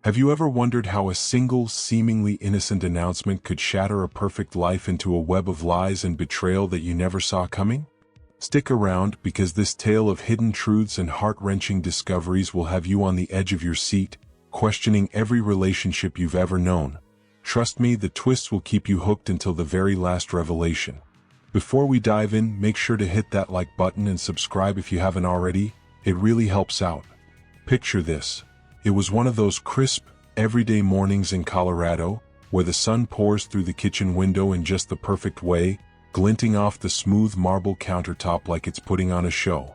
Have you ever wondered how a single, seemingly innocent announcement could shatter a perfect life into a web of lies and betrayal that you never saw coming? Stick around, because this tale of hidden truths and heart-wrenching discoveries will have you on the edge of your seat, questioning every relationship you've ever known. Trust me, the twists will keep you hooked until the very last revelation. Before we dive in, make sure to hit that like button and subscribe if you haven't already. It really helps out. Picture this. It was one of those crisp, everyday mornings in Colorado, where the sun pours through the kitchen window in just the perfect way, glinting off the smooth marble countertop like it's putting on a show.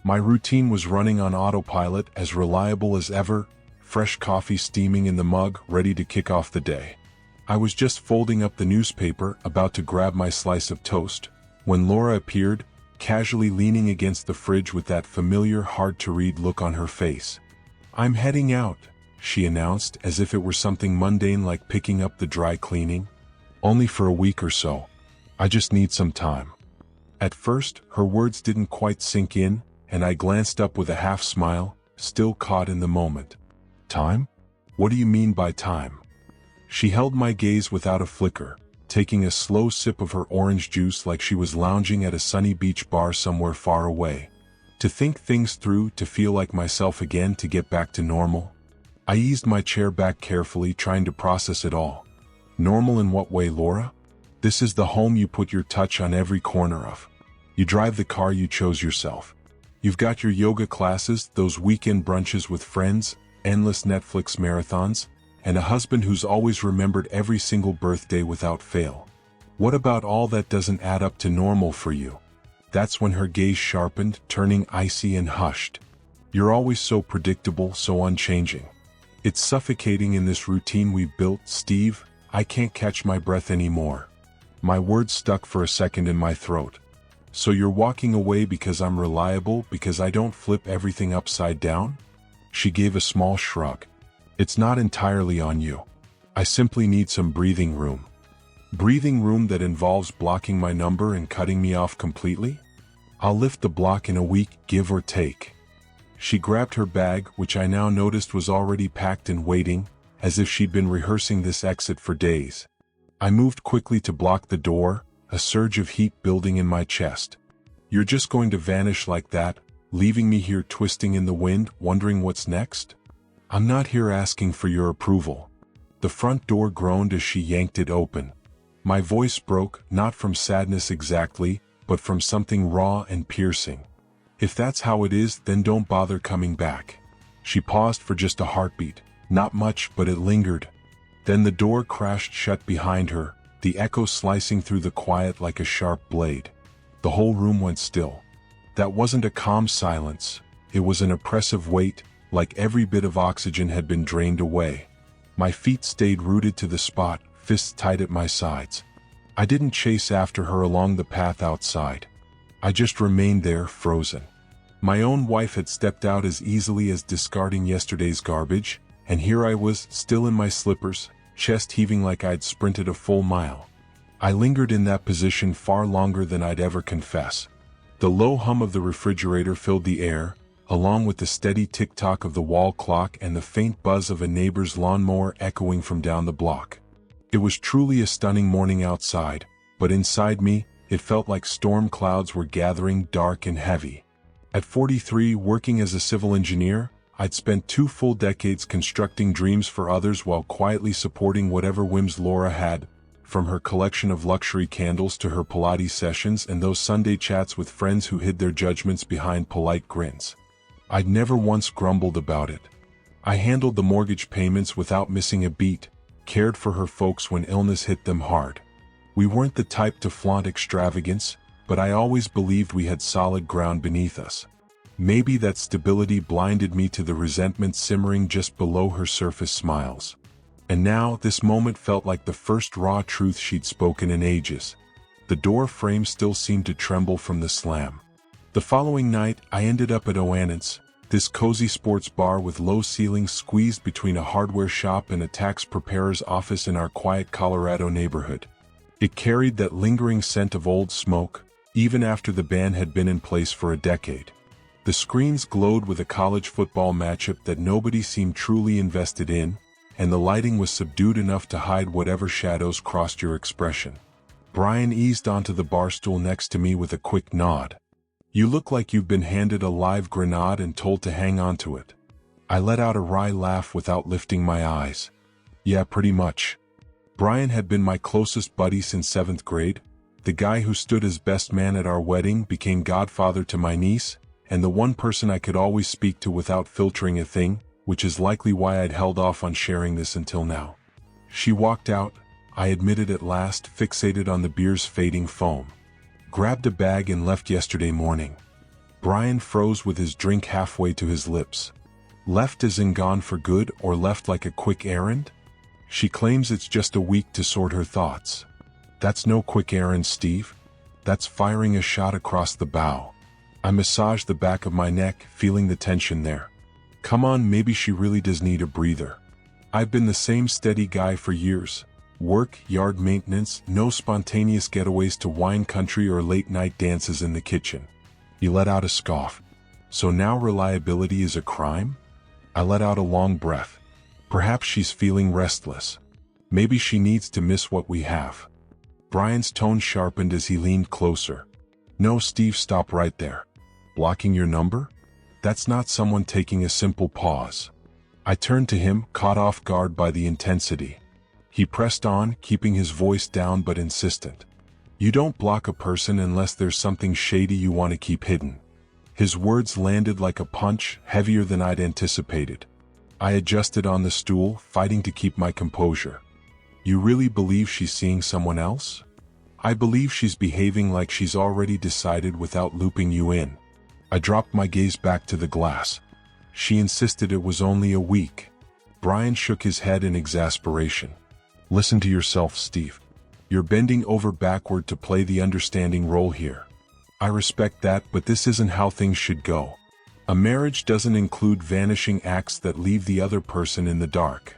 My routine was running on autopilot, as reliable as ever, fresh coffee steaming in the mug, ready to kick off the day. I was just folding up the newspaper, about to grab my slice of toast, when Laura appeared, casually leaning against the fridge with that familiar, hard-to-read look on her face. "I'm heading out," she announced, as if it were something mundane like picking up the dry cleaning. "Only for a week or so. I just need some time." At first, her words didn't quite sink in, and I glanced up with a half-smile, still caught in the moment. "Time? What do you mean by time?" She held my gaze without a flicker, taking a slow sip of her orange juice like she was lounging at a sunny beach bar somewhere far away. To think things through, to feel like myself again, to get back to normal. I eased my chair back carefully, trying to process it all. Normal in what way, Laura? This is the home you put your touch on every corner of. You drive the car you chose yourself. You've got your yoga classes, those weekend brunches with friends, endless Netflix marathons, and a husband who's always remembered every single birthday without fail. What about all that doesn't add up to normal for you? That's when her gaze sharpened, turning icy and hushed. "You're always so predictable, so unchanging. It's suffocating in this routine we've built, Steve. I can't catch my breath anymore." My words stuck for a second in my throat. "So you're walking away because I'm reliable, because I don't flip everything upside down?" She gave a small shrug. "It's not entirely on you. I simply need some breathing room." "Breathing room that involves blocking my number and cutting me off completely? I'll lift the block in a week, give or take." She grabbed her bag, which I now noticed was already packed and waiting, as if she'd been rehearsing this exit for days. I moved quickly to block the door, a surge of heat building in my chest. "You're just going to vanish like that, leaving me here twisting in the wind, wondering what's next?" "I'm not here asking for your approval." The front door groaned as she yanked it open. My voice broke, not from sadness exactly, but from something raw and piercing. "If that's how it is, then don't bother coming back." She paused for just a heartbeat. Not much, but it lingered. Then the door crashed shut behind her, the echo slicing through the quiet like a sharp blade. The whole room went still. That wasn't a calm silence. It was an oppressive weight, like every bit of oxygen had been drained away. My feet stayed rooted to the spot, fists tight at my sides. I didn't chase after her along the path outside. I just remained there, frozen. My own wife had stepped out as easily as discarding yesterday's garbage, and here I was, still in my slippers, chest heaving like I'd sprinted a full mile. I lingered in that position far longer than I'd ever confess. The low hum of the refrigerator filled the air, along with the steady tick-tock of the wall clock and the faint buzz of a neighbor's lawnmower echoing from down the block. It was truly a stunning morning outside, but inside me, it felt like storm clouds were gathering, dark and heavy. At 43, working as a civil engineer, I'd spent 2 full decades constructing dreams for others while quietly supporting whatever whims Laura had, from her collection of luxury candles to her Pilates sessions and those Sunday chats with friends who hid their judgments behind polite grins. I'd never once grumbled about it. I handled the mortgage payments without missing a beat, cared for her folks when illness hit them hard. We weren't the type to flaunt extravagance, but I always believed we had solid ground beneath us. Maybe that stability blinded me to the resentment simmering just below her surface smiles. And now, this moment felt like the first raw truth she'd spoken in ages. The door frame still seemed to tremble from the slam. The following night, I ended up at Oanen's, this cozy sports bar with low ceilings squeezed between a hardware shop and a tax preparer's office in our quiet Colorado neighborhood. It carried that lingering scent of old smoke, even after the ban had been in place for a decade. The screens glowed with a college football matchup that nobody seemed truly invested in, and the lighting was subdued enough to hide whatever shadows crossed your expression. Brian eased onto the bar stool next to me with a quick nod. "You look like you've been handed a live grenade and told to hang on to it." I let out a wry laugh without lifting my eyes. "Yeah, pretty much." Brian had been my closest buddy since 7th grade. The guy who stood as best man at our wedding became godfather to my niece, and the one person I could always speak to without filtering a thing, which is likely why I'd held off on sharing this until now. She walked out, I admitted at last, fixated on the beer's fading foam. "Grabbed a bag and left yesterday morning." Brian froze with his drink halfway to his lips. "Left as in gone for good, or left like a quick errand?" "She claims it's just a week to sort her thoughts." "That's no quick errand, Steve. That's firing a shot across the bow." I massaged the back of my neck, feeling the tension there. "Come on, maybe she really does need a breather. I've been the same steady guy for years. Work, yard maintenance, no spontaneous getaways to wine country or late-night dances in the kitchen." He let out a scoff. "So now reliability is a crime?" I let out a long breath. "Perhaps she's feeling restless. Maybe she needs to miss what we have." Brian's tone sharpened as he leaned closer. "No, Steve, stop right there. Blocking your number? That's not someone taking a simple pause." I turned to him, caught off guard by the intensity. He pressed on, keeping his voice down but insistent. "You don't block a person unless there's something shady you want to keep hidden." His words landed like a punch, heavier than I'd anticipated. I adjusted on the stool, fighting to keep my composure. "You really believe she's seeing someone else?" "I believe she's behaving like she's already decided without looping you in." I dropped my gaze back to the glass. "She insisted it was only a week." Brian shook his head in exasperation. "Listen to yourself, Steve. You're bending over backward to play the understanding role here. I respect that, but this isn't how things should go. A marriage doesn't include vanishing acts that leave the other person in the dark."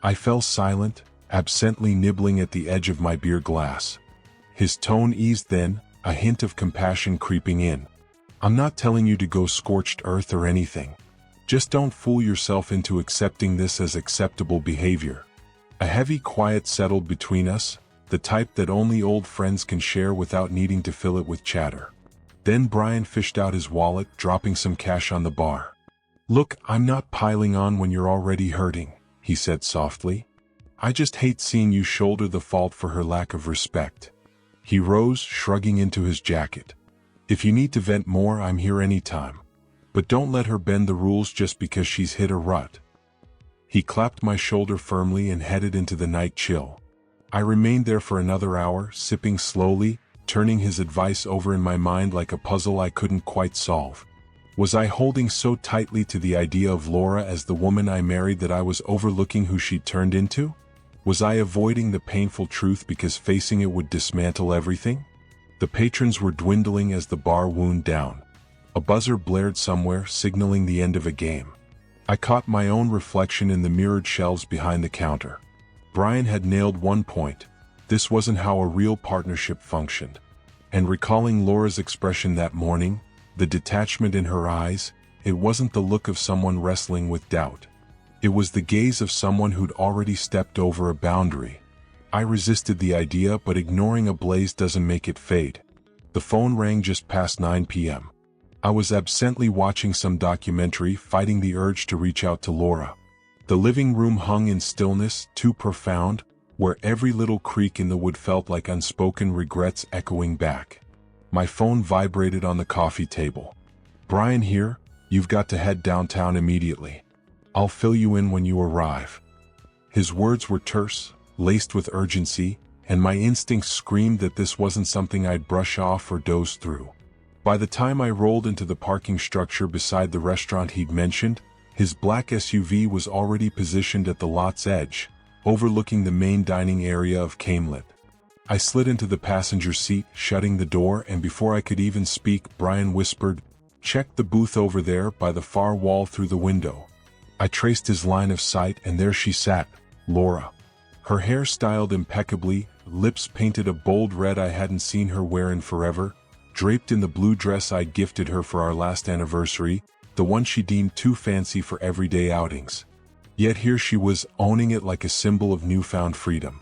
I fell silent, absently nibbling at the edge of my beer glass. His tone eased then, a hint of compassion creeping in. "I'm not telling you to go scorched earth or anything. Just don't fool yourself into accepting this as acceptable behavior." A heavy quiet settled between us, the type that only old friends can share without needing to fill it with chatter. Then Brian fished out his wallet, dropping some cash on the bar. "Look, I'm not piling on when you're already hurting," he said softly. "I just hate seeing you shoulder the fault for her lack of respect." He rose, shrugging into his jacket. "If you need to vent more, I'm here anytime. But don't let her bend the rules just because she's hit a rut." He clapped my shoulder firmly and headed into the night chill. I remained there for another hour, sipping slowly, turning his advice over in my mind like a puzzle I couldn't quite solve. Was I holding so tightly to the idea of Laura as the woman I married that I was overlooking who she'd turned into? Was I avoiding the painful truth because facing it would dismantle everything? The patrons were dwindling as the bar wound down. A buzzer blared somewhere, signaling the end of a game. I caught my own reflection in the mirrored shelves behind the counter. Brian had nailed one point. This wasn't how a real partnership functioned. And recalling Laura's expression that morning, the detachment in her eyes, it wasn't the look of someone wrestling with doubt. It was the gaze of someone who'd already stepped over a boundary. I resisted the idea, but ignoring a blaze doesn't make it fade. The phone rang just past 9 p.m. I was absently watching some documentary, fighting the urge to reach out to Laura. The living room hung in stillness, too profound, where every little creak in the wood felt like unspoken regrets echoing back. My phone vibrated on the coffee table. "Brian here, you've got to head downtown immediately. I'll fill you in when you arrive." His words were terse, laced with urgency, and my instincts screamed that this wasn't something I'd brush off or doze through. By the time I rolled into the parking structure beside the restaurant he'd mentioned, his black SUV was already positioned at the lot's edge, overlooking the main dining area of Camelot. I slid into the passenger seat, shutting the door, and before I could even speak, Brian whispered, "Check the booth over there by the far wall through the window." I traced his line of sight, and there she sat, Laura. Her hair styled impeccably, lips painted a bold red I hadn't seen her wear in forever, draped in the blue dress I'd gifted her for our last anniversary, the one she deemed too fancy for everyday outings. Yet here she was, owning it like a symbol of newfound freedom.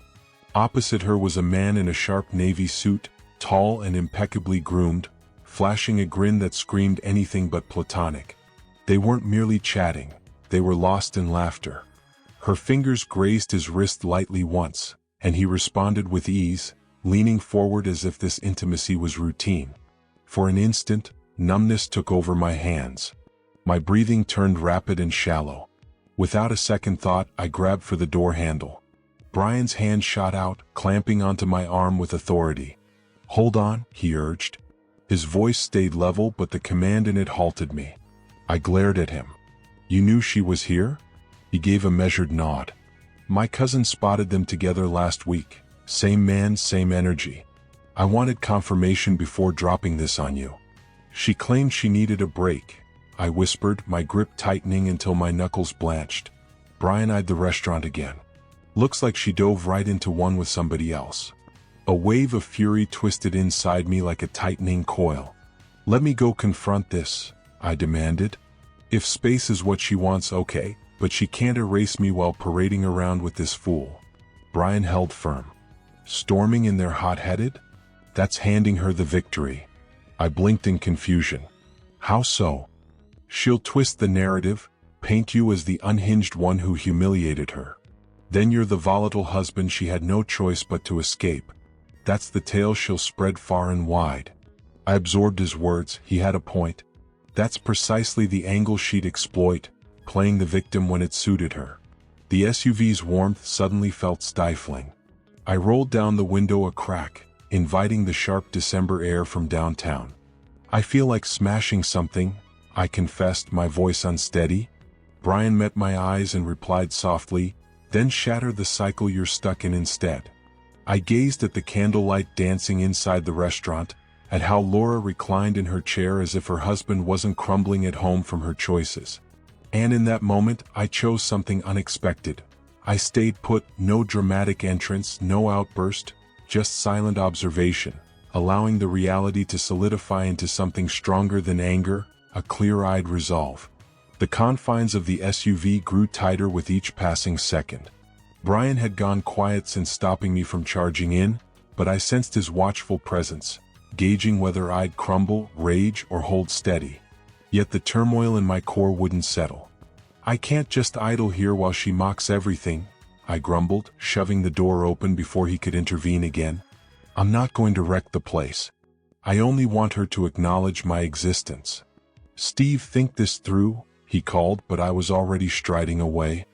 Opposite her was a man in a sharp navy suit, tall and impeccably groomed, flashing a grin that screamed anything but platonic. They weren't merely chatting, they were lost in laughter. Her fingers grazed his wrist lightly once, and he responded with ease, leaning forward as if this intimacy was routine. For an instant, numbness took over my hands. My breathing turned rapid and shallow. Without a second thought, I grabbed for the door handle. Brian's hand shot out, clamping onto my arm with authority. "Hold on," he urged. His voice stayed level, but the command in it halted me. I glared at him. "You knew she was here?" He gave a measured nod. "My cousin spotted them together last week. Same man, same energy. I wanted confirmation before dropping this on you." "She claimed she needed a break," I whispered, my grip tightening until my knuckles blanched. Brian eyed the restaurant again. "Looks like she dove right into one with somebody else." A wave of fury twisted inside me like a tightening coil. "Let me go confront this," I demanded. "If space is what she wants, okay, but she can't erase me while parading around with this fool." Brian held firm. "Storming in there hot-headed? That's handing her the victory." I blinked in confusion. "How so?" "She'll twist the narrative, paint you as the unhinged one who humiliated her. Then you're the volatile husband she had no choice but to escape. That's the tale she'll spread far and wide." I absorbed his words. He had a point. That's precisely the angle she'd exploit, playing the victim when it suited her. The SUV's warmth suddenly felt stifling. I rolled down the window a crack, inviting the sharp December air from downtown. "I feel like smashing something," I confessed, my voice unsteady. Brian met my eyes and replied softly, "Then shatter the cycle you're stuck in instead." I gazed at the candlelight dancing inside the restaurant, at how Laura reclined in her chair as if her husband wasn't crumbling at home from her choices. And in that moment, I chose something unexpected. I stayed put, no dramatic entrance, no outburst, just silent observation, allowing the reality to solidify into something stronger than anger, a clear-eyed resolve. The confines of the SUV grew tighter with each passing second. Brian had gone quiet since stopping me from charging in, but I sensed his watchful presence, gauging whether I'd crumble, rage, or hold steady. Yet the turmoil in my core wouldn't settle. "I can't just idle here while she mocks everything," I grumbled, shoving the door open before he could intervene again. "I'm not going to wreck the place. I only want her to acknowledge my existence." "Steve, think this through," he called, but I was already striding away.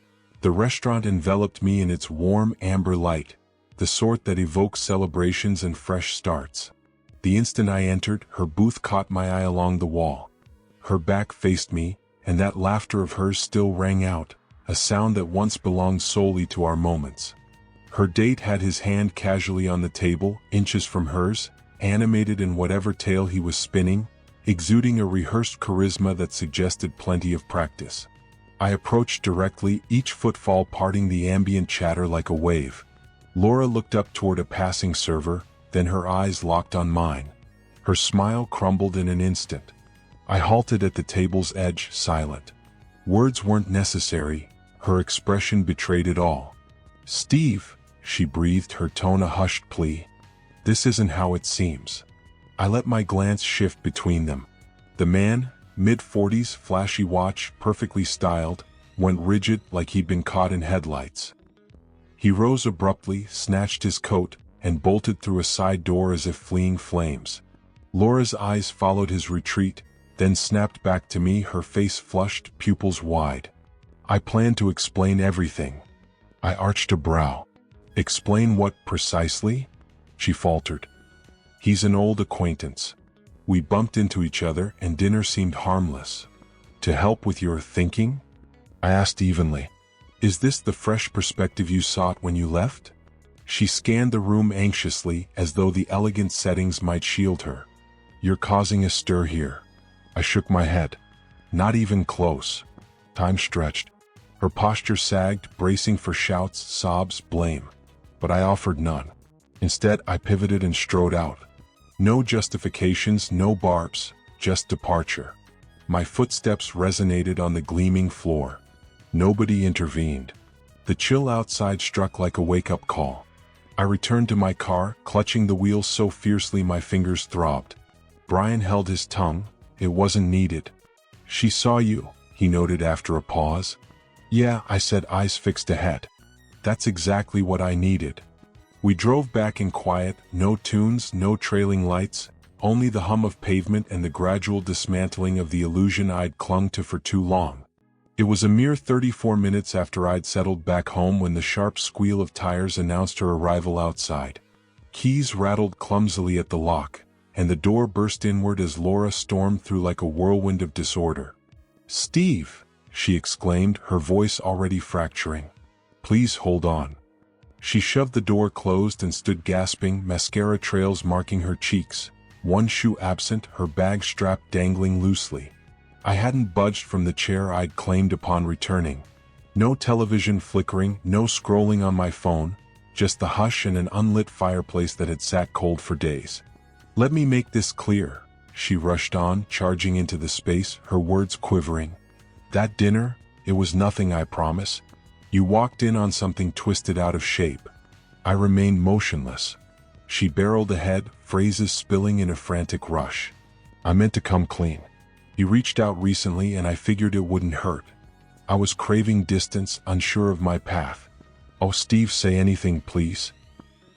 The restaurant enveloped me in its warm amber light, the sort that evokes celebrations and fresh starts. The instant I entered, her booth caught my eye along the wall. Her back faced me, and that laughter of hers still rang out, a sound that once belonged solely to our moments. Her date had his hand casually on the table, inches from hers, animated in whatever tale he was spinning, exuding a rehearsed charisma that suggested plenty of practice. I approached directly, each footfall parting the ambient chatter like a wave. Laura looked up toward a passing server, then her eyes locked on mine. Her smile crumbled in an instant. I halted at the table's edge, silent. Words weren't necessary, her expression betrayed it all. "Steve," she breathed, her tone a hushed plea. "This isn't how it seems." I let my glance shift between them. The man, mid-40s, flashy watch, perfectly styled, went rigid like he'd been caught in headlights. He rose abruptly, snatched his coat, and bolted through a side door as if fleeing flames. Laura's eyes followed his retreat, then snapped back to me, her face flushed, pupils wide. I planned to explain everything. I arched a brow. "Explain what precisely?" she faltered. "He's an old acquaintance. We bumped into each other and dinner seemed harmless." "To help with your thinking?" I asked evenly. "Is this the fresh perspective you sought when you left?" She scanned the room anxiously, as though the elegant settings might shield her. "You're causing a stir here." I shook my head. "Not even close." Time stretched. Her posture sagged, bracing for shouts, sobs, blame. But I offered none. Instead, I pivoted and strode out. No justifications, no barbs, just departure. My footsteps resonated on the gleaming floor. Nobody intervened. The chill outside struck like a wake-up call. I returned to my car, clutching the wheels so fiercely my fingers throbbed. Brian held his tongue. It wasn't needed. "She saw you," he noted after a pause. "Yeah," I said, eyes fixed ahead. "That's exactly what I needed." We drove back in quiet, no tunes, no trailing lights, only the hum of pavement and the gradual dismantling of the illusion I'd clung to for too long. It was a mere 34 minutes after I'd settled back home when the sharp squeal of tires announced her arrival outside. Keys rattled clumsily at the lock, and the door burst inward as Laura stormed through like a whirlwind of disorder. "Steve!" she exclaimed, her voice already fracturing. "Please hold on." She shoved the door closed and stood gasping, mascara trails marking her cheeks, one shoe absent, her bag strapped dangling loosely. I hadn't budged from the chair I'd claimed upon returning. No television flickering, no scrolling on my phone, just the hush and an unlit fireplace that had sat cold for days. "Let me make this clear," she rushed on, charging into the space, her words quivering. "That dinner, it was nothing, I promise. You walked in on something twisted out of shape." I remained motionless. She barreled ahead, phrases spilling in a frantic rush. "I meant to come clean. He reached out recently and I figured it wouldn't hurt. I was craving distance, unsure of my path. Oh, Steve, say anything, please."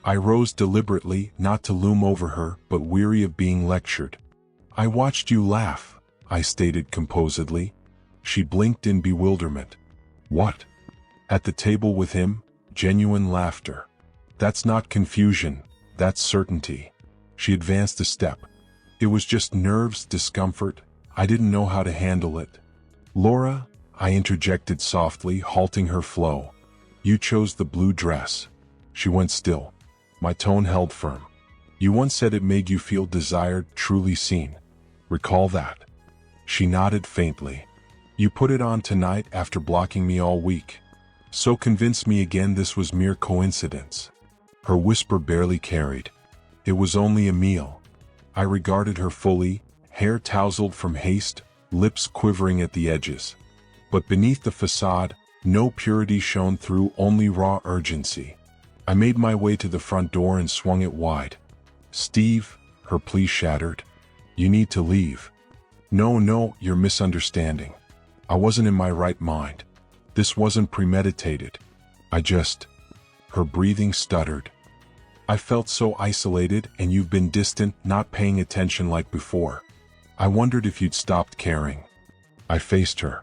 I rose deliberately, not to loom over her, but weary of being lectured. "I watched you laugh," I stated composedly. She blinked in bewilderment. "What?" "At the table with him, genuine laughter. That's not confusion, that's certainty." She advanced a step. "It was just nerves, discomfort. I didn't know how to handle it." "Laura," I interjected softly, halting her flow. "You chose the blue dress." She went still. My tone held firm. "You once said it made you feel desired, truly seen. Recall that?" She nodded faintly. "You put it on tonight after blocking me all week. So convince me again this was mere coincidence." Her whisper barely carried. "It was only a meal." I regarded her fully, hair tousled from haste, lips quivering at the edges. But beneath the facade, no purity shone through, only raw urgency. I made my way to the front door and swung it wide. "Steve," her plea shattered. "You need to leave." No, you're misunderstanding. I wasn't in my right mind. This wasn't premeditated. Her breathing stuttered. "I felt so isolated, and you've been distant, not paying attention like before. I wondered if you'd stopped caring." I faced her.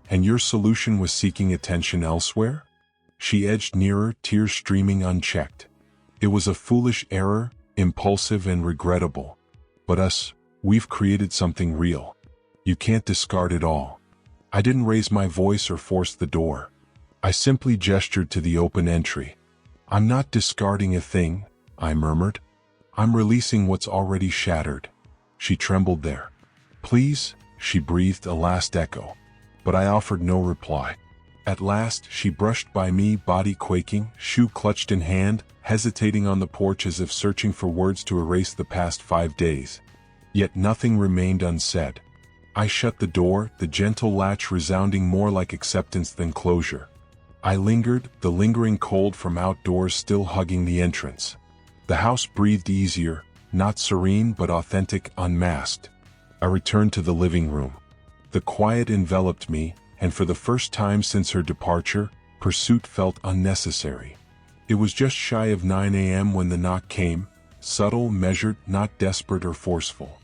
"And your solution was seeking attention elsewhere?" She edged nearer, tears streaming unchecked. "It was a foolish error, impulsive and regrettable. But we've created something real. You can't discard it all." I didn't raise my voice or force the door. I simply gestured to the open entry. "I'm not discarding a thing," I murmured. "I'm releasing what's already shattered." She trembled there. "Please," she breathed, a last echo. But I offered no reply. At last, she brushed by me, body quaking, shoe clutched in hand, hesitating on the porch as if searching for words to erase the past 5 days. Yet nothing remained unsaid. I shut the door, the gentle latch resounding more like acceptance than closure. I lingered, the lingering cold from outdoors still hugging the entrance. The house breathed easier, not serene but authentic, unmasked. I returned to the living room. The quiet enveloped me, and for the first time since her departure, pursuit felt unnecessary. It was just shy of 9 a.m. when the knock came, subtle, measured, not desperate or forceful.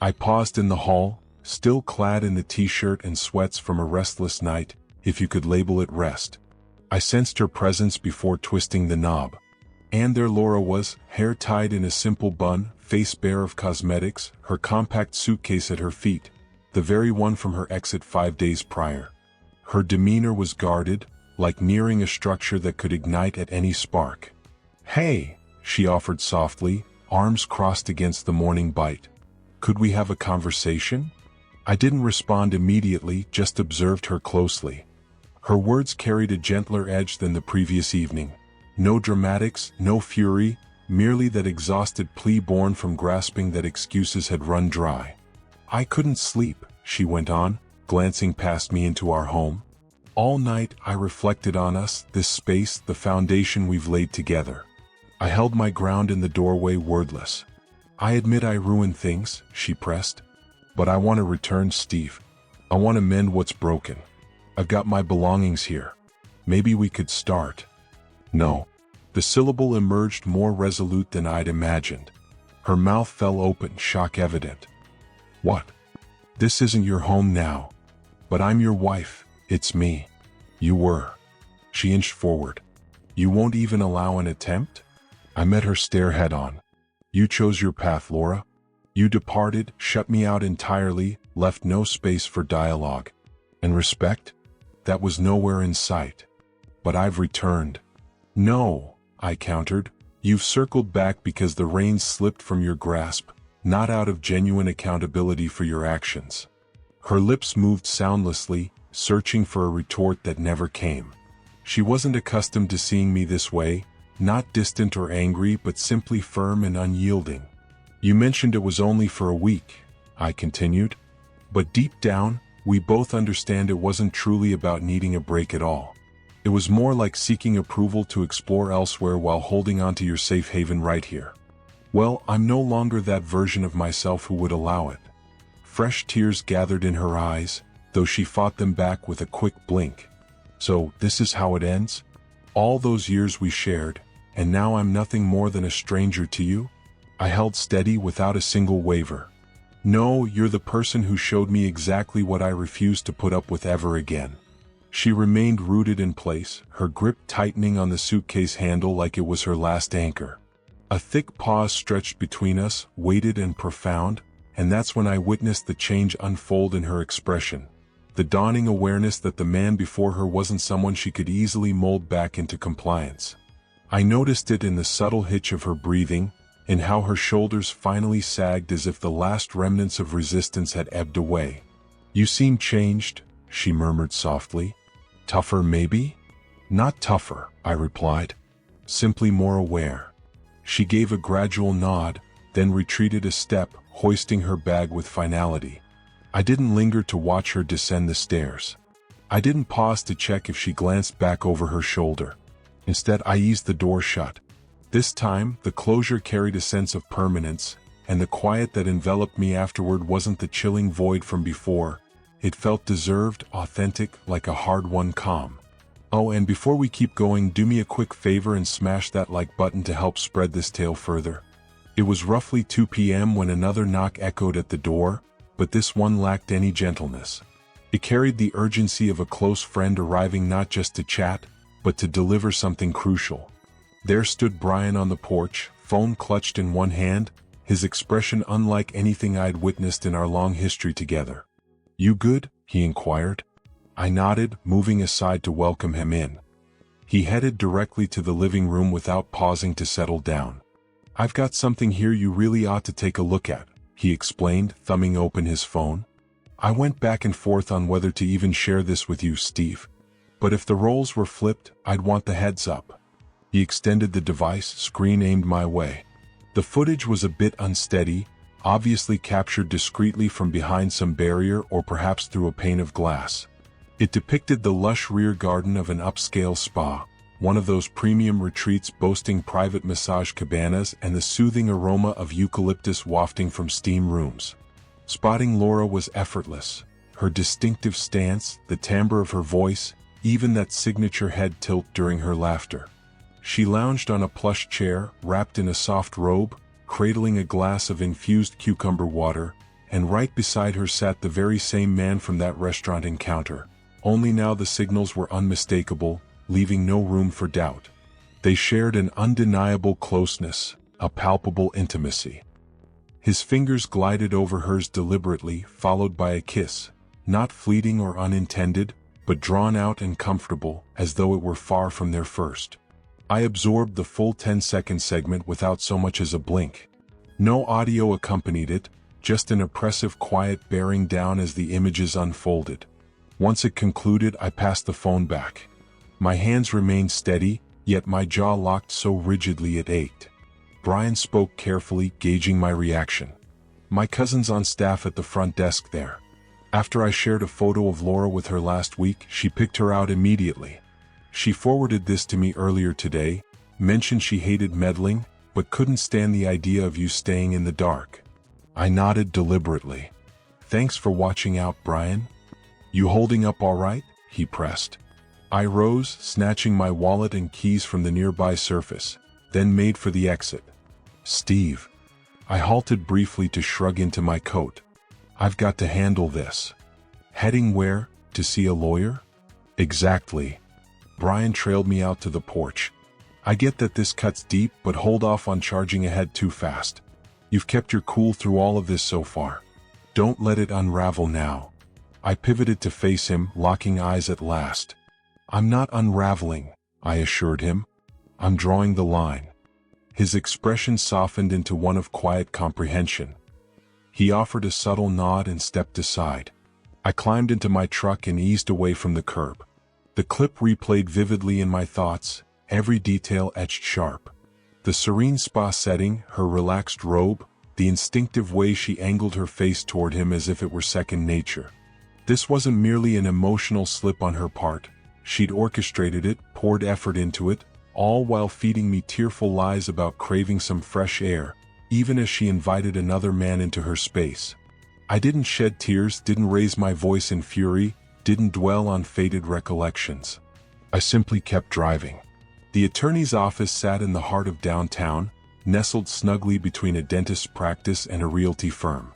I paused in the hall, still clad in the t-shirt and sweats from a restless night, if you could label it rest. I sensed her presence before twisting the knob. And there Laura was, hair tied in a simple bun, face bare of cosmetics, her compact suitcase at her feet, the very one from her exit 5 days prior. Her demeanor was guarded, like nearing a structure that could ignite at any spark. "Hey," she offered softly, arms crossed against the morning bite. "Could we have a conversation?" I didn't respond immediately, just observed her closely. Her words carried a gentler edge than the previous evening. No dramatics, no fury, merely that exhausted plea born from grasping that excuses had run dry. "I couldn't sleep," she went on, glancing past me into our home. All night I reflected on us, this space, the foundation we've laid together. I held my ground in the doorway, wordless. I admit I ruined things, she pressed. But I want to return, Steve. I want to mend what's broken. I've got my belongings here. Maybe we could start. No. The syllable emerged more resolute than I'd imagined. Her mouth fell open, shock evident. What? This isn't your home now. But I'm your wife. It's me. You were. She inched forward. You won't even allow an attempt? I met her stare head on. You chose your path, Laura. You departed, shut me out entirely, left no space for dialogue. And respect? That was nowhere in sight. But I've returned. No, I countered. You've circled back because the reins slipped from your grasp, not out of genuine accountability for your actions. Her lips moved soundlessly, searching for a retort that never came. She wasn't accustomed to seeing me this way, not distant or angry, but simply firm and unyielding. You mentioned it was only for a week, I continued. But deep down, we both understand it wasn't truly about needing a break at all. It was more like seeking approval to explore elsewhere while holding on to your safe haven right here. Well, I'm no longer that version of myself who would allow it. Fresh tears gathered in her eyes, though she fought them back with a quick blink. So, this is how it ends? All those years we shared, and now I'm nothing more than a stranger to you? I held steady without a single waver. No, you're the person who showed me exactly what I refused to put up with ever again. She remained rooted in place, her grip tightening on the suitcase handle like it was her last anchor. A thick pause stretched between us, weighted and profound, and that's when I witnessed the change unfold in her expression. The dawning awareness that the man before her wasn't someone she could easily mold back into compliance. I noticed it in the subtle hitch of her breathing, in how her shoulders finally sagged as if the last remnants of resistance had ebbed away. You seem changed, she murmured softly. Tougher, maybe? Not tougher, I replied. Simply more aware. She gave a gradual nod, then retreated a step, hoisting her bag with finality. I didn't linger to watch her descend the stairs. I didn't pause to check if she glanced back over her shoulder. Instead, I eased the door shut. This time, the closure carried a sense of permanence, and the quiet that enveloped me afterward wasn't the chilling void from before. It felt deserved, authentic, like a hard-won calm. Oh, and before we keep going, do me a quick favor and smash that like button to help spread this tale further. It was roughly 2 p.m. when another knock echoed at the door, but this one lacked any gentleness. It carried the urgency of a close friend arriving not just to chat, but to deliver something crucial. There stood Brian on the porch, phone clutched in one hand, his expression unlike anything I'd witnessed in our long history together. You good? He inquired. I nodded, moving aside to welcome him in. He headed directly to the living room without pausing to settle down. I've got something here you really ought to take a look at, he explained, thumbing open his phone. I went back and forth on whether to even share this with you, Steve. But if the roles were flipped, I'd want the heads up. He extended the device, screen aimed my way. The footage was a bit unsteady, obviously captured discreetly from behind some barrier or perhaps through a pane of glass. It depicted the lush rear garden of an upscale spa, one of those premium retreats boasting private massage cabanas and the soothing aroma of eucalyptus wafting from steam rooms. Spotting Laura was effortless. Her distinctive stance, the timbre of her voice, even that signature head tilt during her laughter. She lounged on a plush chair, wrapped in a soft robe, cradling a glass of infused cucumber water, and right beside her sat the very same man from that restaurant encounter. Only now the signals were unmistakable, leaving no room for doubt. They shared an undeniable closeness, a palpable intimacy. His fingers glided over hers deliberately, followed by a kiss, not fleeting or unintended, but drawn out and comfortable, as though it were far from their first. I absorbed the full 10-second segment without so much as a blink. No audio accompanied it, just an oppressive quiet bearing down as the images unfolded. Once it concluded, I passed the phone back. My hands remained steady, yet my jaw locked so rigidly it ached. Brian spoke carefully, gauging my reaction. My cousin's on staff at the front desk there. After I shared a photo of Laura with her last week, she picked her out immediately. She forwarded this to me earlier today, mentioned she hated meddling, but couldn't stand the idea of you staying in the dark. I nodded deliberately. Thanks for watching out, Brian. You holding up all right? He pressed. I rose, snatching my wallet and keys from the nearby surface, then made for the exit. Steve. I halted briefly to shrug into my coat. I've got to handle this. Heading where? To see a lawyer? Exactly. Brian trailed me out to the porch. I get that this cuts deep, but hold off on charging ahead too fast. You've kept your cool through all of this so far. Don't let it unravel now. I pivoted to face him, locking eyes at last. I'm not unraveling, I assured him. I'm drawing the line. His expression softened into one of quiet comprehension. He offered a subtle nod and stepped aside. I climbed into my truck and eased away from the curb. The clip replayed vividly in my thoughts, every detail etched sharp. The serene spa setting, her relaxed robe, the instinctive way she angled her face toward him as if it were second nature. This wasn't merely an emotional slip on her part. She'd orchestrated it, poured effort into it, all while feeding me tearful lies about craving some fresh air, even as she invited another man into her space. I didn't shed tears, didn't raise my voice in fury, didn't dwell on faded recollections. I simply kept driving. The attorney's office sat in the heart of downtown, nestled snugly between a dentist's practice and a realty firm.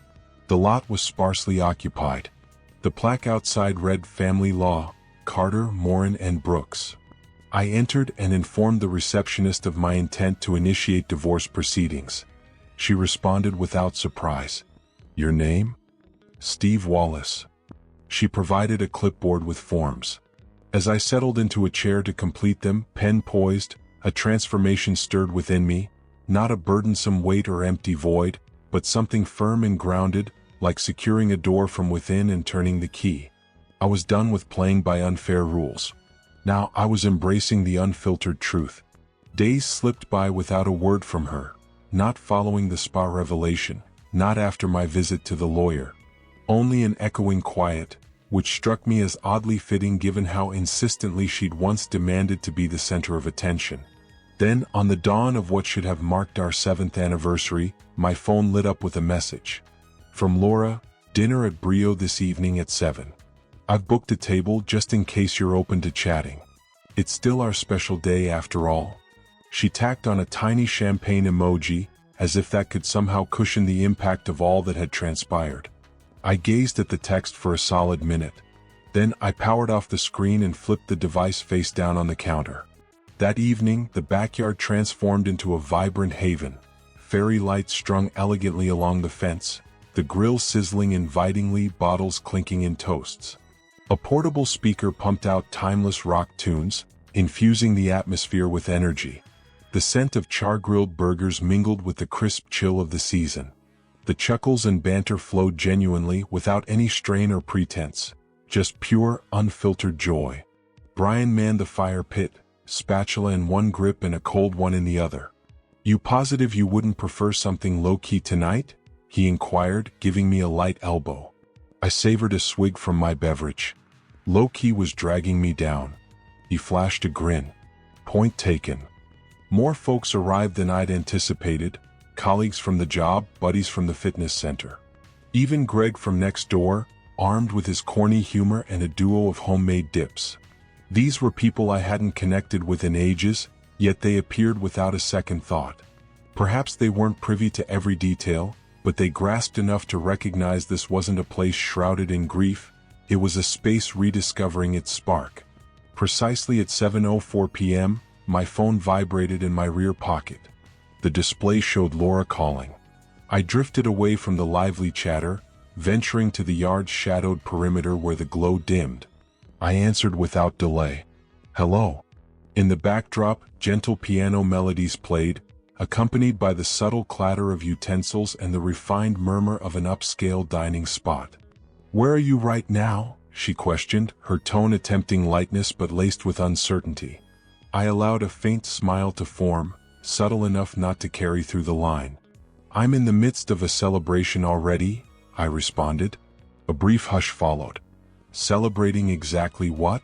The lot was sparsely occupied. The plaque outside read Family Law, Carter, Morin, and Brooks. I entered and informed the receptionist of my intent to initiate divorce proceedings. She responded without surprise. Your name? Steve Wallace. She provided a clipboard with forms. As I settled into a chair to complete them, pen poised, a transformation stirred within me, not a burdensome weight or empty void, but something firm and grounded, like securing a door from within and turning the key. I was done with playing by unfair rules. Now I was embracing the unfiltered truth. Days slipped by without a word from her, not following the spa revelation, not after my visit to the lawyer. Only an echoing quiet, which struck me as oddly fitting given how insistently she'd once demanded to be the center of attention. Then, on the dawn of what should have marked our 7th anniversary, my phone lit up with a message. From Laura, dinner at Brio this evening at 7. I've booked a table just in case you're open to chatting. It's still our special day after all. She tacked on a tiny champagne emoji, as if that could somehow cushion the impact of all that had transpired. I gazed at the text for a solid minute. Then I powered off the screen and flipped the device face down on the counter. That evening, the backyard transformed into a vibrant haven. Fairy lights strung elegantly along the fence, the grill sizzling invitingly, bottles clinking in toasts. A portable speaker pumped out timeless rock tunes, infusing the atmosphere with energy. The scent of char-grilled burgers mingled with the crisp chill of the season. The chuckles and banter flowed genuinely without any strain or pretense, just pure, unfiltered joy. Brian manned the fire pit, spatula in one grip and a cold one in the other. You positive you wouldn't prefer something low-key tonight? He inquired, giving me a light elbow. I savored a swig from my beverage. Low-key was dragging me down. He flashed a grin. Point taken. More folks arrived than I'd anticipated, colleagues from the job, buddies from the fitness center. Even Greg from next door, armed with his corny humor and a duo of homemade dips. These were people I hadn't connected with in ages, yet they appeared without a second thought. Perhaps they weren't privy to every detail, but they grasped enough to recognize this wasn't a place shrouded in grief, it was a space rediscovering its spark. Precisely at 7:04 p.m., my phone vibrated in my rear pocket. The display showed Laura calling. I drifted away from the lively chatter, venturing to the yard's shadowed perimeter where the glow dimmed. I answered without delay. Hello. In the backdrop, gentle piano melodies played, accompanied by the subtle clatter of utensils and the refined murmur of an upscale dining spot. Where are you right now? She questioned, her tone attempting lightness but laced with uncertainty. I allowed a faint smile to form, subtle enough not to carry through the line. I'm in the midst of a celebration already, I responded. A brief hush followed. Celebrating exactly what?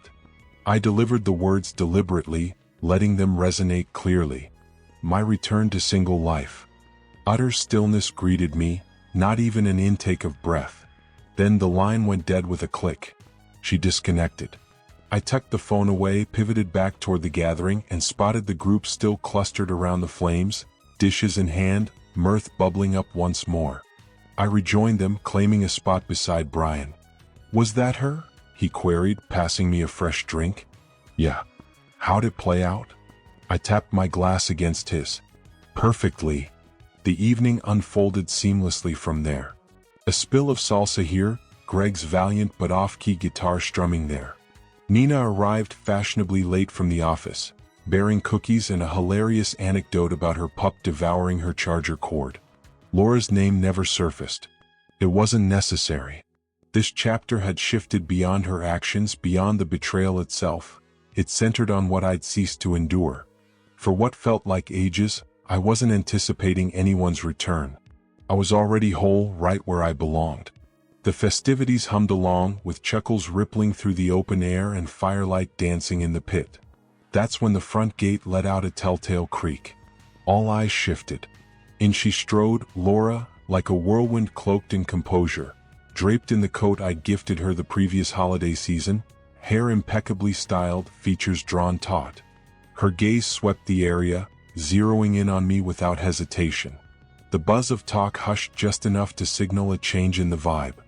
I delivered the words deliberately, letting them resonate clearly. My return to single life. Utter stillness greeted me, not even an intake of breath. Then the line went dead with a click. She disconnected. I tucked the phone away, pivoted back toward the gathering, and spotted the group still clustered around the flames, dishes in hand, mirth bubbling up once more. I rejoined them, claiming a spot beside Brian. "Was that her?" he queried, passing me a fresh drink. "Yeah." "How'd it play out?" I tapped my glass against his. "Perfectly." The evening unfolded seamlessly from there. A spill of salsa here, Greg's valiant but off-key guitar strumming there. Nina arrived fashionably late from the office, bearing cookies and a hilarious anecdote about her pup devouring her charger cord. Laura's name never surfaced. It wasn't necessary. This chapter had shifted beyond her actions, beyond the betrayal itself. It centered on what I'd ceased to endure. For what felt like ages, I wasn't anticipating anyone's return. I was already whole, right where I belonged. The festivities hummed along, with chuckles rippling through the open air and firelight dancing in the pit. That's when the front gate let out a telltale creak. All eyes shifted. In she strode, Laura, like a whirlwind cloaked in composure, draped in the coat I'd gifted her the previous holiday season, hair impeccably styled, features drawn taut. Her gaze swept the area, zeroing in on me without hesitation. The buzz of talk hushed just enough to signal a change in the vibe.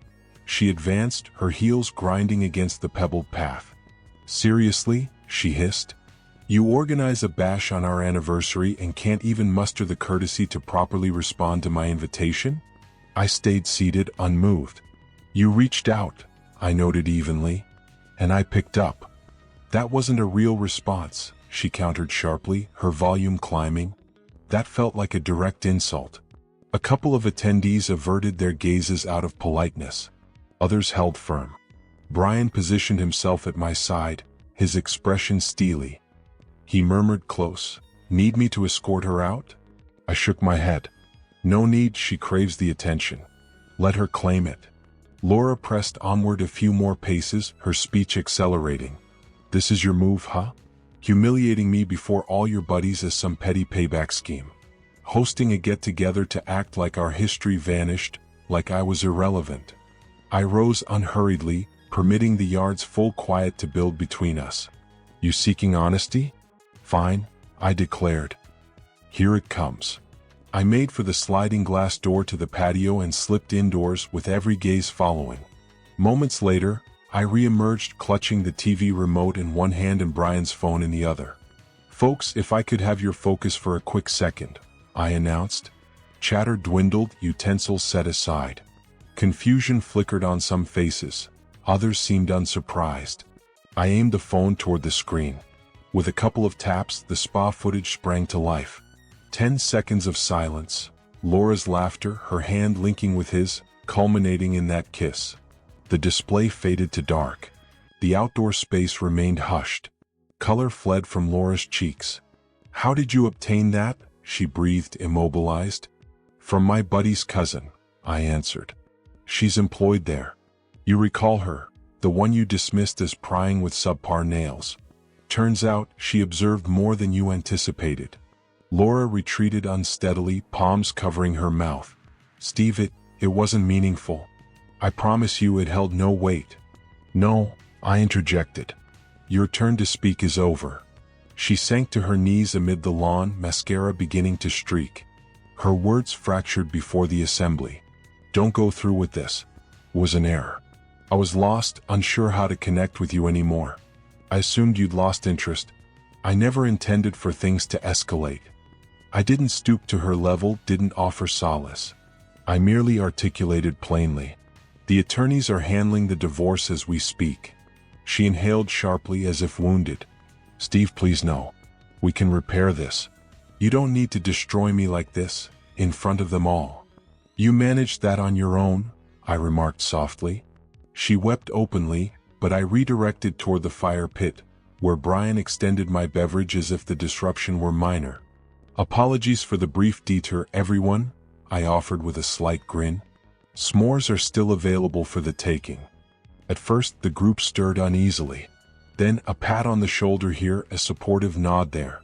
She advanced, her heels grinding against the pebbled path. "Seriously?" she hissed. "You organize a bash on our anniversary and can't even muster the courtesy to properly respond to my invitation?" I stayed seated, unmoved. "You reached out," I noted evenly, "and I picked up." "That wasn't a real response," she countered sharply, her volume climbing. "That felt like a direct insult." A couple of attendees averted their gazes out of politeness. Others held firm. Brian positioned himself at my side, his expression steely. He murmured close, "Need me to escort her out?" I shook my head. "No need, she craves the attention. Let her claim it." Laura pressed onward a few more paces, her speech accelerating. "This is your move, huh? Humiliating me before all your buddies as some petty payback scheme. Hosting a get-together to act like our history vanished, like I was irrelevant." I rose unhurriedly, permitting the yard's full quiet to build between us. "You seeking honesty? Fine," I declared. "Here it comes." I made for the sliding glass door to the patio and slipped indoors, with every gaze following. Moments later, I re-emerged clutching the TV remote in one hand and Brian's phone in the other. "Folks, if I could have your focus for a quick second," I announced. Chatter dwindled, utensils set aside. Confusion flickered on some faces. Others seemed unsurprised. I aimed the phone toward the screen. With a couple of taps, the spa footage sprang to life. 10 seconds of silence. Laura's laughter, her hand linking with his, culminating in that kiss. The display faded to dark. The outdoor space remained hushed. Color fled from Laura's cheeks. "How did you obtain that?" she breathed, immobilized. "From my buddy's cousin," I answered. "She's employed there. You recall her, the one you dismissed as prying with subpar nails. Turns out, she observed more than you anticipated." Laura retreated unsteadily, palms covering her mouth. "Steve, it wasn't meaningful. I promise you it held no weight." "No," I interjected. "Your turn to speak is over." She sank to her knees amid the lawn, mascara beginning to streak. Her words fractured before the assembly. "Don't go through with this. It was an error. I was lost, unsure how to connect with you anymore. I assumed you'd lost interest. I never intended for things to escalate." I didn't stoop to her level, didn't offer solace. I merely articulated plainly. "The attorneys are handling the divorce as we speak." She inhaled sharply as if wounded. "Steve, please no. We can repair this. You don't need to destroy me like this, in front of them all." "You managed that on your own," I remarked softly. She wept openly, but I redirected toward the fire pit, where Brian extended my beverage as if the disruption were minor. "Apologies for the brief detour, everyone," I offered with a slight grin. S'mores are still available for the taking. At first, the group stirred uneasily. Then, a pat on the shoulder here, a supportive nod there.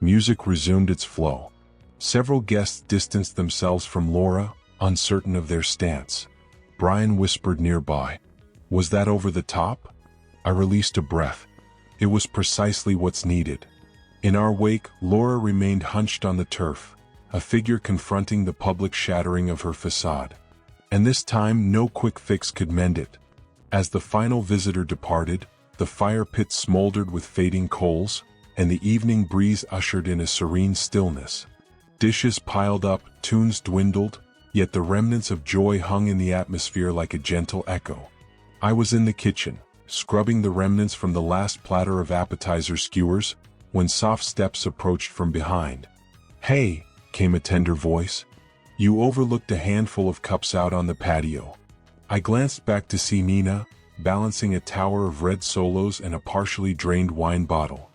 Music resumed its flow. Several guests distanced themselves from Laura, uncertain of their stance. Brian whispered nearby, "Was that over the top?" I released a breath. It was precisely what's needed. In our wake, Laura remained hunched on the turf, a figure confronting the public shattering of her facade. And this time, no quick fix could mend it. As the final visitor departed, the fire pit smoldered with fading coals, and the evening breeze ushered in a serene stillness. Dishes piled up, tunes dwindled, yet the remnants of joy hung in the atmosphere like a gentle echo. I was in the kitchen, scrubbing the remnants from the last platter of appetizer skewers, when soft steps approached from behind. "Hey," came a tender voice. "You overlooked a handful of cups out on the patio." I glanced back to see Nina, balancing a tower of red Solos and a partially drained wine bottle.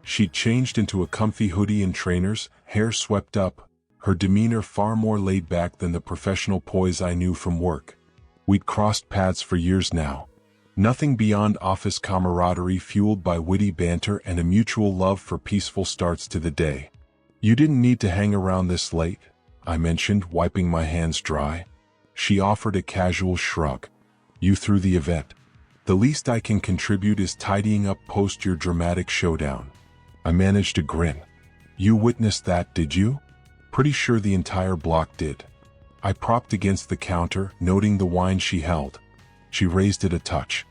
She'd changed into a comfy hoodie and trainers, hair swept up, her demeanor far more laid back than the professional poise I knew from work. We'd crossed paths for years now. Nothing beyond office camaraderie fueled by witty banter and a mutual love for peaceful starts to the day. "You didn't need to hang around this late," I mentioned, wiping my hands dry. She offered a casual shrug. "You threw the event. The least I can contribute is tidying up post your dramatic showdown." I managed a grin. "You witnessed that, did you?" "Pretty sure the entire block did." I propped against the counter, noting the wine she held. She raised it a touch.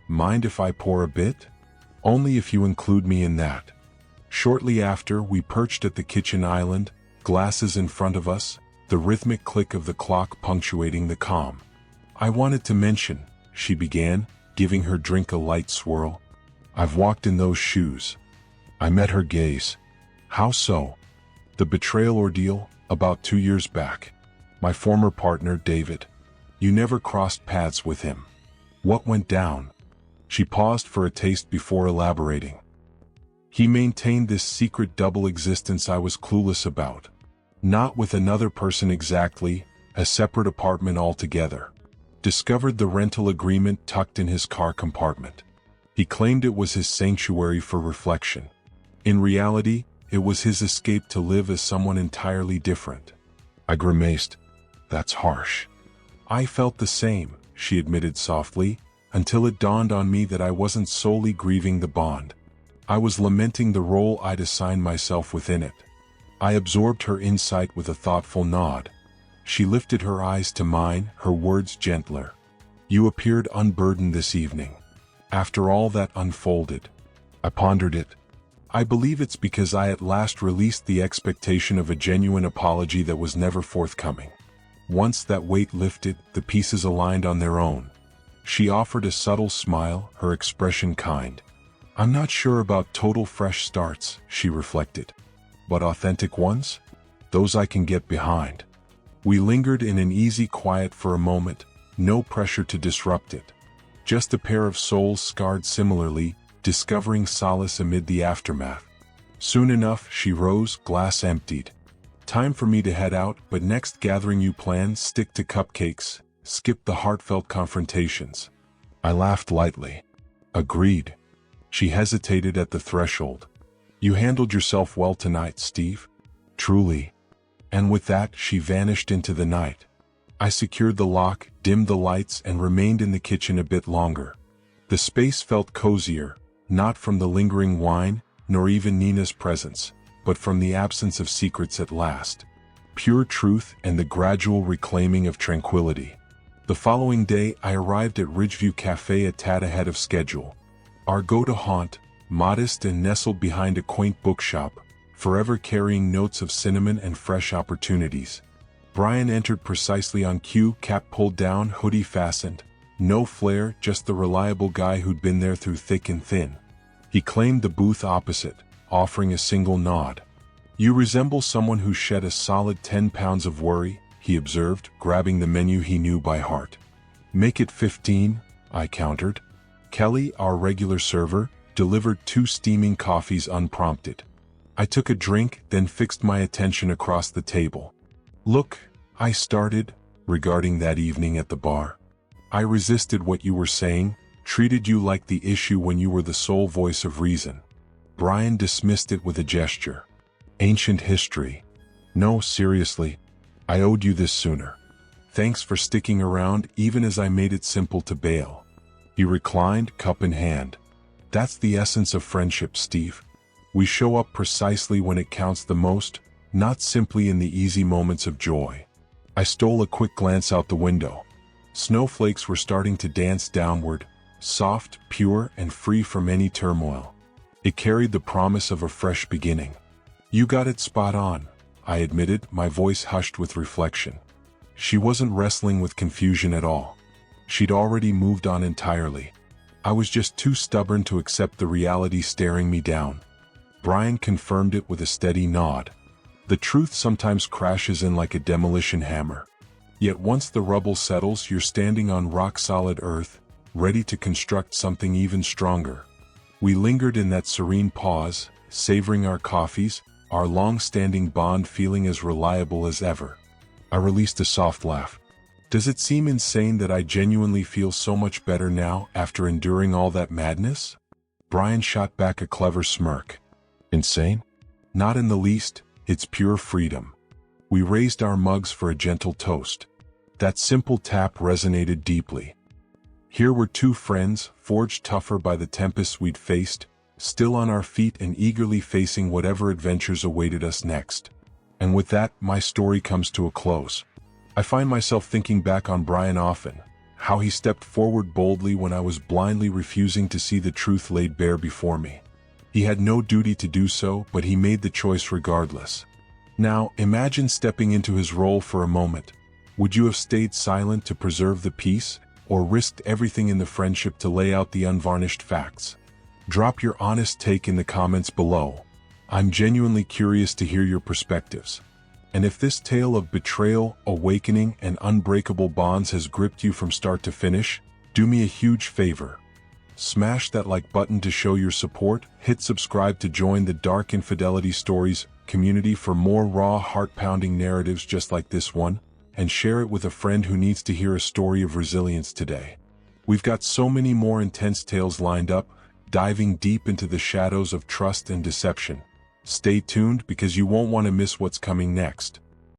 "Mind if I pour a bit?" "Only if you include me in that." Shortly after, we perched at the kitchen island, glasses in front of us, the rhythmic click of the clock punctuating the calm. "I wanted to mention," she began, giving her drink a light swirl. "I've walked in those shoes." I met her gaze. "How so?" "The betrayal ordeal, about 2 years back. My former partner, David. You never crossed paths with him. What went down?" She paused for a taste before elaborating. "He maintained this secret double existence I was clueless about. Not with another person exactly, a separate apartment altogether. Discovered the rental agreement tucked in his car compartment. He claimed it was his sanctuary for reflection. In reality, it was his escape to live as someone entirely different." I grimaced. "That's harsh." "I felt the same," she admitted softly, until it dawned on me that I wasn't solely grieving the bond. I was lamenting the role I'd assigned myself within it. I absorbed her insight with a thoughtful nod. She lifted her eyes to mine, her words gentler. "You appeared unburdened this evening. After all that unfolded." I pondered it. "I believe it's because I at last released the expectation of a genuine apology that was never forthcoming. Once that weight lifted, the pieces aligned on their own." She offered a subtle smile, her expression kind. "I'm not sure about total fresh starts," she reflected. "But authentic ones? Those I can get behind." We lingered in an easy quiet for a moment, no pressure to disrupt it. Just a pair of souls scarred similarly, discovering solace amid the aftermath. Soon enough, she rose, glass emptied. "Time for me to head out, but next gathering you plan, stick to cupcakes, skip the heartfelt confrontations." I laughed lightly. "Agreed." She hesitated at the threshold. "You handled yourself well tonight, Steve." "Truly." And with that, she vanished into the night. I secured the lock, dimmed the lights, and remained in the kitchen a bit longer. The space felt cozier, not from the lingering wine, nor even Nina's presence, but from the absence of secrets at last. Pure truth and the gradual reclaiming of tranquility. The following day, I arrived at Ridgeview Cafe a tad ahead of schedule. Our go-to haunt, modest and nestled behind a quaint bookshop, forever carrying notes of cinnamon and fresh opportunities. Brian entered precisely on cue, cap pulled down, hoodie fastened. No flair, just the reliable guy who'd been there through thick and thin. He claimed the booth opposite, offering a single nod. "You resemble someone who shed a solid 10 pounds of worry," he observed, grabbing the menu he knew by heart. "Make it 15, I countered. Kelly, our regular server, delivered 2 steaming coffees unprompted. I took a drink, then fixed my attention across the table. "Look," I started, regarding that evening at the bar. I resisted what you were saying, treated you like the issue when you were the sole voice of reason. Brian dismissed it with a gesture. Ancient history. No, seriously, I owed you this sooner. Thanks for sticking around even as I made it simple to bail. He reclined, cup in hand. That's the essence of friendship, Steve. We show up precisely when it counts the most, not simply in the easy moments of joy. I stole a quick glance out the window. Snowflakes were starting to dance downward, soft, pure, and free from any turmoil. It carried the promise of a fresh beginning. You got it spot on, I admitted, my voice hushed with reflection. She wasn't wrestling with confusion at all. She'd already moved on entirely. I was just too stubborn to accept the reality staring me down. Brian confirmed it with a steady nod. The truth sometimes crashes in like a demolition hammer. Yet once the rubble settles, you're standing on rock-solid earth, ready to construct something even stronger. We lingered in that serene pause, savoring our coffees, our long-standing bond feeling as reliable as ever. I released a soft laugh. Does it seem insane that I genuinely feel so much better now after enduring all that madness? Brian shot back a clever smirk. Insane? Not in the least, it's pure freedom. We raised our mugs for a gentle toast. That simple tap resonated deeply. Here were two friends, forged tougher by the tempests we'd faced, still on our feet and eagerly facing whatever adventures awaited us next. And with that, my story comes to a close. I find myself thinking back on Brian often, how he stepped forward boldly when I was blindly refusing to see the truth laid bare before me. He had no duty to do so, but he made the choice regardless. Now, imagine stepping into his role for a moment. Would you have stayed silent to preserve the peace, or risked everything in the friendship to lay out the unvarnished facts? Drop your honest take in the comments below. I'm genuinely curious to hear your perspectives. And if this tale of betrayal, awakening, and unbreakable bonds has gripped you from start to finish, do me a huge favor. Smash that like button to show your support, hit subscribe to join the Dark Infidelity Stories community for more raw, heart-pounding narratives just like this one, and share it with a friend who needs to hear a story of resilience today. We've got so many more intense tales lined up, diving deep into the shadows of trust and deception. Stay tuned because you won't want to miss what's coming next.